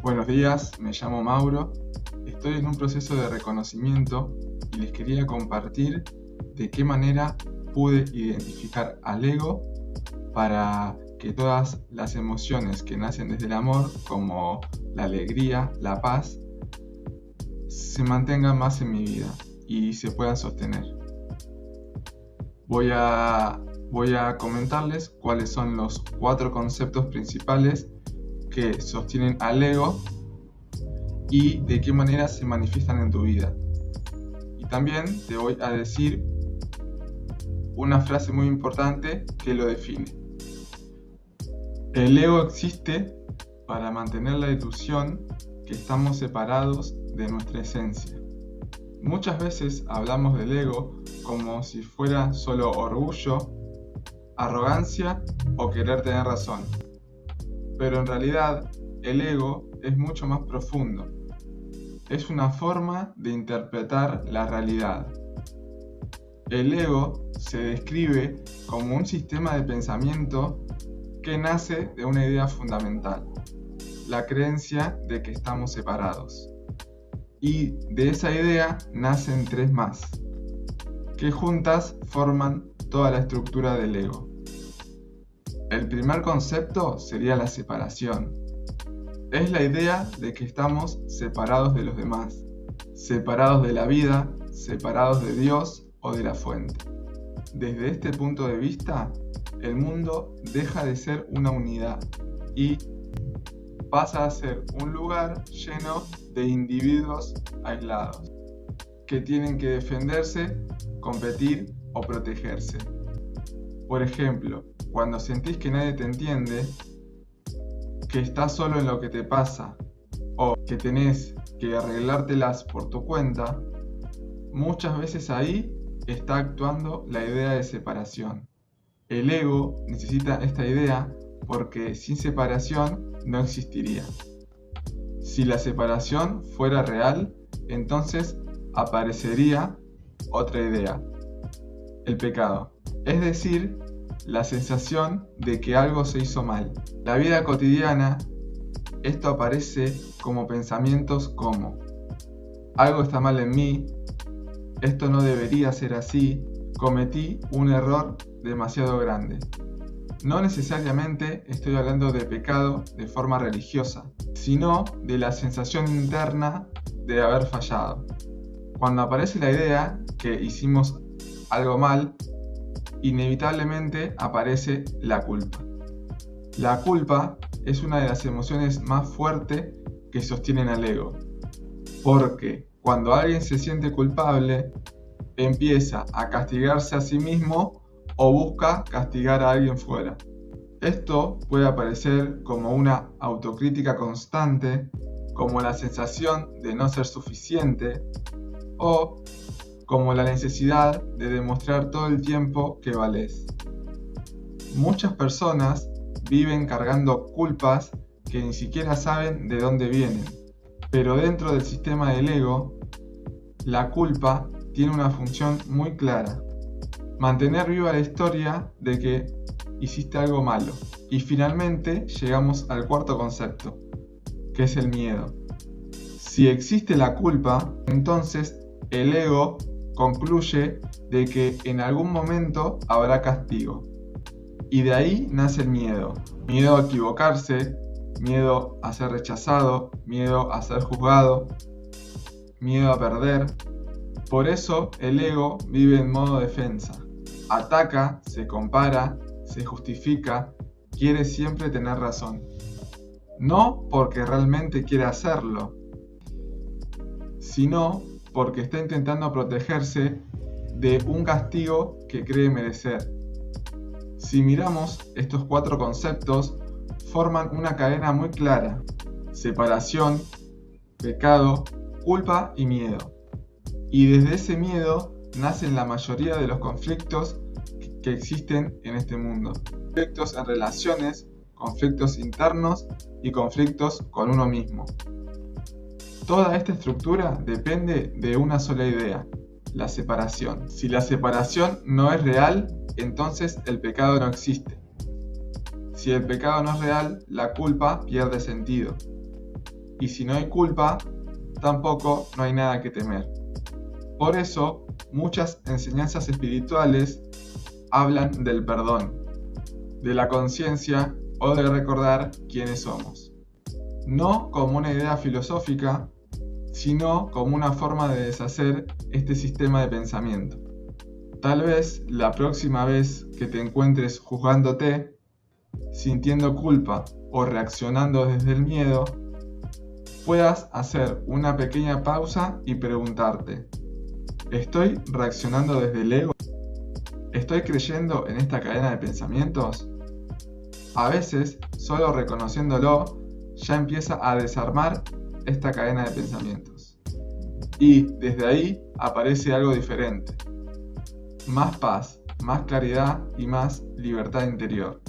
Buenos días, me llamo Mauro, estoy en un proceso de reconocimiento y les quería compartir de qué manera pude identificar al ego para que todas las emociones que nacen desde el amor, como la alegría, la paz, se mantengan más en mi vida y se puedan sostener. Voy a comentarles cuáles son los 4 conceptos principales que sostienen al ego y de qué manera se manifiestan en tu vida. Y también te voy a decir una frase muy importante que lo define. El ego existe para mantener la ilusión que estamos separados de nuestra esencia. Muchas veces hablamos del ego como si fuera solo orgullo, arrogancia o querer tener razón. Pero en realidad, el ego es mucho más profundo. Es una forma de interpretar la realidad. El ego se describe como un sistema de pensamiento que nace de una idea fundamental, la creencia de que estamos separados. Y de esa idea nacen 3 más, que juntas forman toda la estructura del ego. El primer concepto sería la separación. Es la idea de que estamos separados de los demás, separados de la vida, separados de Dios o de la fuente. Desde este punto de vista, el mundo deja de ser una unidad y pasa a ser un lugar lleno de individuos aislados, que tienen que defenderse, competir o protegerse. Por ejemplo, cuando sentís que nadie te entiende, que estás solo en lo que te pasa o que tenés que arreglártelas por tu cuenta, muchas veces ahí está actuando la idea de separación. El ego necesita esta idea porque sin separación no existiría. Si la separación fuera real, entonces aparecería otra idea, el pecado. Es decir, la sensación de que algo se hizo mal. La vida cotidiana, esto aparece como pensamientos como: algo está mal en mí, esto no debería ser así, cometí un error demasiado grande. No necesariamente estoy hablando de pecado de forma religiosa, sino de la sensación interna de haber fallado. Cuando aparece la idea que hicimos algo mal, inevitablemente aparece la culpa. La culpa es una de las emociones más fuertes que sostienen al ego, porque cuando alguien se siente culpable, empieza a castigarse a sí mismo o busca castigar a alguien fuera. Esto puede aparecer como una autocrítica constante, como la sensación de no ser suficiente o como la necesidad de demostrar todo el tiempo que valés. Muchas personas viven cargando culpas que ni siquiera saben de dónde vienen, pero dentro del sistema del ego, la culpa tiene una función muy clara: mantener viva la historia de que hiciste algo malo. Y finalmente llegamos al 4º concepto, que es el miedo. Si existe la culpa, entonces el ego concluye de que en algún momento habrá castigo. Y de ahí nace el miedo. Miedo a equivocarse, miedo a ser rechazado, miedo a ser juzgado, miedo a perder. Por eso el ego vive en modo defensa. Ataca, se compara, se justifica, quiere siempre tener razón. No porque realmente quiere hacerlo, sino porque está intentando protegerse de un castigo que cree merecer. Si miramos estos 4 conceptos, forman una cadena muy clara: separación, pecado, culpa y miedo. Y desde ese miedo nacen la mayoría de los conflictos que existen en este mundo. Conflictos en relaciones, conflictos internos y conflictos con uno mismo. Toda esta estructura depende de una sola idea: la separación. Si la separación no es real, entonces el pecado no existe. Si el pecado no es real, la culpa pierde sentido. Y si no hay culpa, tampoco no hay nada que temer. Por eso, muchas enseñanzas espirituales hablan del perdón, de la conciencia o de recordar quiénes somos. No como una idea filosófica, sino como una forma de deshacer este sistema de pensamiento. Tal vez la próxima vez que te encuentres juzgándote, sintiendo culpa o reaccionando desde el miedo, puedas hacer una pequeña pausa y preguntarte: ¿estoy reaccionando desde el ego? ¿Estoy creyendo en esta cadena de pensamientos? A veces, solo reconociéndolo, ya empieza a desarmar esta cadena de pensamientos. Y desde ahí aparece algo diferente. Más paz, más claridad y más libertad interior.